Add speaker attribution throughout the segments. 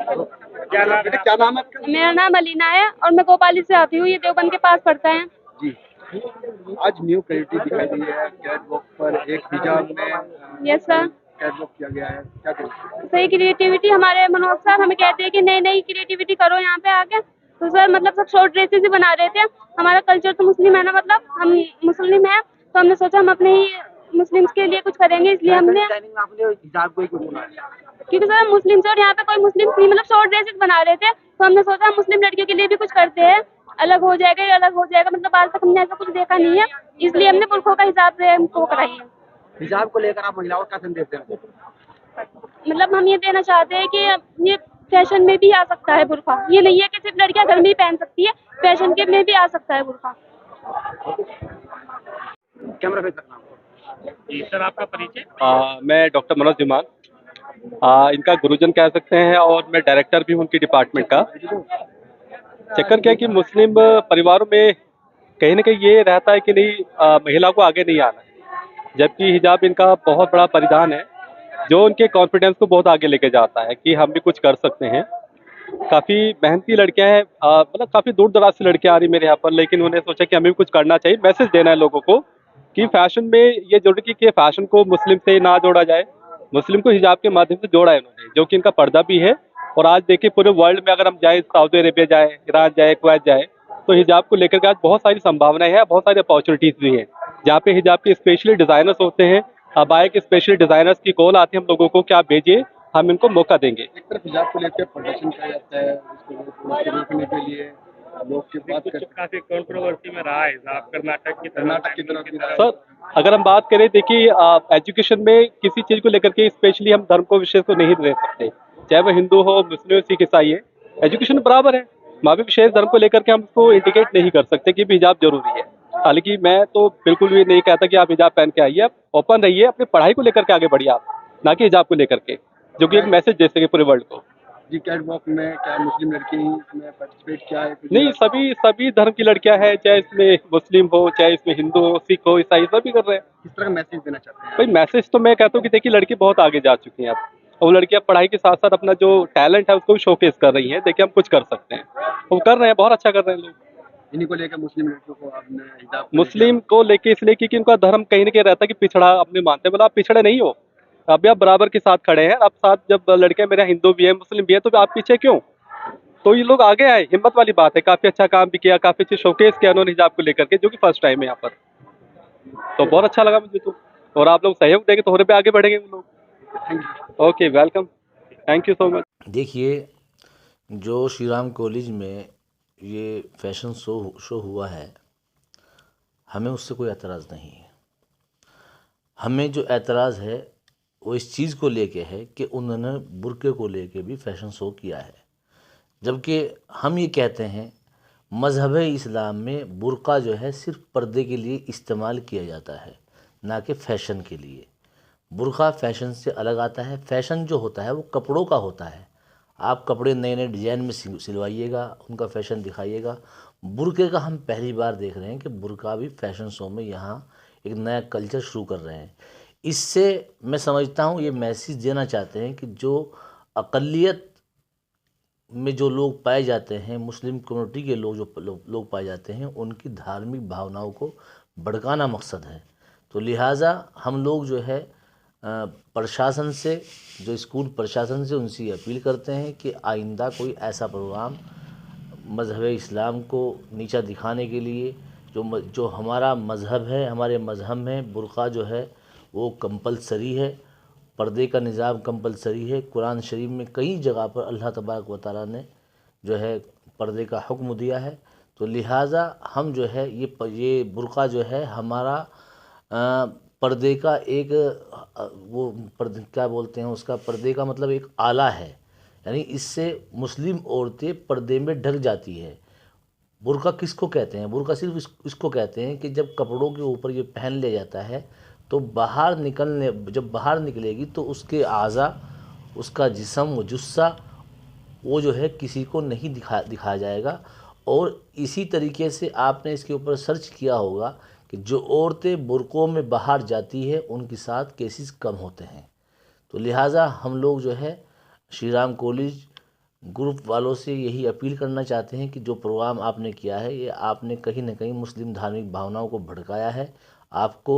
Speaker 1: क्या नाम है आपका?
Speaker 2: मेरा नाम अलीना है और मैं भोपाली से आती हूँ। ये देवबंद के पास पड़ता है
Speaker 1: जी। आज न्यू क्रिएटिव दिखाई दी है कैट वॉक पर पर एक हिजाब में
Speaker 2: यस सर।
Speaker 1: कैटवॉक किया गया है, क्या कहेंगे?
Speaker 2: सही क्रिएटिविटी हमारे मनोज सर हमें कहते हैं कि नई नई क्रिएटिविटी करो यहाँ पे आके। तो सर मतलब सब शॉर्ट ड्रेसेस ही बना रहे थे। हमारा कल्चर तो मुस्लिम है ना, मतलब हम मुस्लिम हैं, तो हमने सोचा हम अपने ही मुस्लिम्स के लिए कुछ करेंगे, इसलिए हमने,
Speaker 1: आपने हिजाब को ही क्यों बनाया?
Speaker 2: क्योंकि सर हम मुस्लिम से और यहाँ पे कोई मुस्लिम नहीं, मतलब शॉर्ट ड्रेसेस बना रहे थे, तो हमने सोचा हम मुस्लिम लड़कियों के लिए भी कुछ करते हैं, अलग हो जाएगा, ये अलग हो जाएगा, मतलब आज तक हमने ऐसा कुछ देखा नहीं है, इसलिए हमने बुरखों का हिजाब से हमको कराई है।
Speaker 1: हिजाब को लेकर आप महिलाओं को क्या संदेश देना चाहते हैं?
Speaker 2: मतलब हम ये देना चाहते हैं कि ये फैशन में भी आ सकता है बुरखा, ये नहीं है कि सिर्फ लड़कियां घर में ही पहन सकती है, फैशन के में भी आ सकता है बुरखा।
Speaker 1: कैमरा फेस रखना आपको।
Speaker 3: जी सर, आपका परिचय?
Speaker 4: मैं डॉक्टर मनोज धीमान, इनका गुरुजन कह सकते हैं, और मैं डायरेक्टर भी हूं उनकी डिपार्टमेंट का। चक्कर क्या है कि मुस्लिम परिवारों में कहीं ना कहीं ये रहता है कि नहीं, महिला को आगे नहीं आना, जबकि हिजाब इनका बहुत बड़ा परिधान है जो उनके कॉन्फिडेंस को बहुत आगे लेके जाता है कि हम भी कुछ कर सकते हैं। काफ़ी मेहनती लड़कियां हैं, मतलब काफ़ी दूर दराज से लड़कियां आ रही मेरे यहाँ पर, लेकिन उन्हें सोचा कि हमें भी कुछ करना चाहिए, मैसेज देना है लोगों को कि फैशन में ये जरूरी कि फैशन को मुस्लिम से ना जोड़ा जाए, मुस्लिम को हिजाब के माध्यम से जोड़ा है इन्होंने, जो कि इनका पर्दा भी है। और आज देखिए पूरे वर्ल्ड में अगर हम जाए, सऊदी अरेबिया जाए, ईरान जाए, कुवैत जाए, तो हिजाब को लेकर के आज बहुत सारी संभावनाएं हैं, बहुत सारी अपॉर्चुनिटीज़ भी हैं, जहाँ पे हिजाब के स्पेशली डिज़ाइनर्स होते हैं। अबाया के स्पेशल डिज़ाइनर्स की कॉल आती है हम लोगों को कि आप भेजिए, हम इनको मौका देंगे।
Speaker 1: एक तरफ हिजाब को लेकर प्रदर्शन किया जाता है, उसको रोकने के लिए लोग की बात
Speaker 3: कुछ
Speaker 1: कर
Speaker 3: काफी कंट्रोवर्सी में रहा है हिजाब कर्नाटक की
Speaker 1: तरफ
Speaker 4: सर, अगर हम बात करें, देखिए एजुकेशन में किसी चीज़ को लेकर के स्पेशली हम धर्म को विशेष को नहीं दे सकते, चाहे वो हिंदू हो, मुस्लिम हो, सिख, ईसाई है, एजुकेशन बराबर है। वहाँ भी विशेष धर्म को लेकर के हम उसको इंडिकेट नहीं कर सकते कि भी हिजाब जरूरी है। हालांकि मैं तो बिल्कुल भी नहीं कहता कि आप हिजाब पहन के आइए, आप ओपन रहिए, अपनी पढ़ाई को लेकर के आगे बढ़िए आप, ना कि हिजाब को लेकर के, जो कि एक मैसेज दे सके पूरे वर्ल्ड को।
Speaker 1: जी, कैटवॉक में क्या मुस्लिम लड़की इसमें पार्टिसिपेट किया है?
Speaker 4: नहीं, सभी धर्म की लड़कियां हैं, चाहे इसमें मुस्लिम हो, चाहे इसमें हिंदू हो, सिख हो, ईसाई, सभी कर रहे हैं।
Speaker 1: किस तरह का मैसेज देना चाहते हैं?
Speaker 4: भाई मैसेज तो मैं कहता हूँ कि देखिए लड़की बहुत आगे जा चुकी हैं अब, और वो लड़कियां पढ़ाई के साथ साथ अपना जो टैलेंट है उसको भी शोकेस कर रही हैं। देखिए हम कुछ कर सकते हैं, वो कर रहे हैं, बहुत अच्छा कर रहे हैं लोग।
Speaker 1: इन्हीं को लेकर मुस्लिम लड़कियों को आपने हिजाब
Speaker 4: मुस्लिम को लेके इसलिए क्योंकि उनका धर्म कहीं ना कहीं रहता है कि पिछड़ा अपने मानते हैं, मतलब आप पिछड़े नहीं हो, अभी आप बराबर के साथ खड़े हैं। अब साथ जब लड़के मेरे हिंदू भी है, मुस्लिम भी है, तो आप पीछे क्यों? तो ये लोग आगे आए, हिम्मत वाली बात है। काफी अच्छा काम भी किया, काफी अच्छी शोकेस किया उन्होंने हिजाब को लेकर के, जो कि फर्स्ट टाइम है यहाँ पर, तो बहुत अच्छा लगा मुझे तो। और आप लोग सहयोग देंगे तो और भी आगे बढ़ेंगे वो लोग। Okay, welcome, thank you so much.
Speaker 5: देखिए, जो श्री राम कॉलेज में ये फैशन शो हुआ है, हमें उससे कोई एतराज़ नहीं है। हमें जो एतराज़ है वो इस चीज़ को लेके है कि उन्होंने बुर्के को लेके भी फैशन शो किया है, जबकि हम ये कहते हैं मज़हब इस्लाम में बुर्का जो है सिर्फ पर्दे के लिए इस्तेमाल किया जाता है, ना कि फ़ैशन के लिए। बुर्का फ़ैशन से अलग आता है। फ़ैशन जो होता है वो कपड़ों का होता है, आप कपड़े नए नए डिज़ाइन में सिलवाइएगा, उनका फ़ैशन दिखाइएगा। बुर्के का हम पहली बार देख रहे हैं कि बुर्का भी फ़ैशन शो में यहाँ एक नया कल्चर शुरू कर रहे हैं। इससे मैं समझता हूँ ये मैसेज देना चाहते हैं कि जो अक़लियत में जो लोग पाए जाते हैं, मुस्लिम कम्युनिटी के लोग जो लोग पाए जाते हैं, उनकी धार्मिक भावनाओं को भड़काना मकसद है। तो लिहाजा हम लोग जो है प्रशासन से, जो स्कूल प्रशासन से, उनसे अपील करते हैं कि आइंदा कोई ऐसा प्रोग्राम मज़हब इस्लाम को नीचा दिखाने के लिए, जो हमारा मज़हब है, हमारे मज़हब में बुर्का जो है वो कंपलसरी है, पर्दे का निज़ाम कंपलसरी है। कुरान शरीफ में कई जगह पर अल्लाह तबारक व तआला ने जो है पर्दे का हुक्म दिया है। तो लिहाजा हम जो है ये बुर्का जो है हमारा पर्दे का एक वो पर्दे क्या बोलते हैं उसका, पर्दे का मतलब एक आला है, यानी इससे मुस्लिम औरतें पर्दे में ढक जाती है। बुर्का किसको कहते हैं? बुर्का सिर्फ इसको कहते हैं कि जब कपड़ों के ऊपर ये पहन लिया जाता है तो जब बाहर निकलेगी तो उसके आज़ा, उसका जिस्म, वो जुस्सा, वो जो है किसी को नहीं दिखाया जाएगा। और इसी तरीके से आपने इसके ऊपर सर्च किया होगा कि जो औरतें बुर्कों में बाहर जाती है उनके साथ केसेस कम होते हैं। तो लिहाजा हम लोग जो है श्री राम कॉलेज ग्रुप वालों से यही अपील करना चाहते हैं कि जो प्रोग्राम आपने किया है, ये आपने कहीं ना कहीं मुस्लिम धार्मिक भावनाओं को भड़काया है। आपको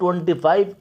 Speaker 5: 25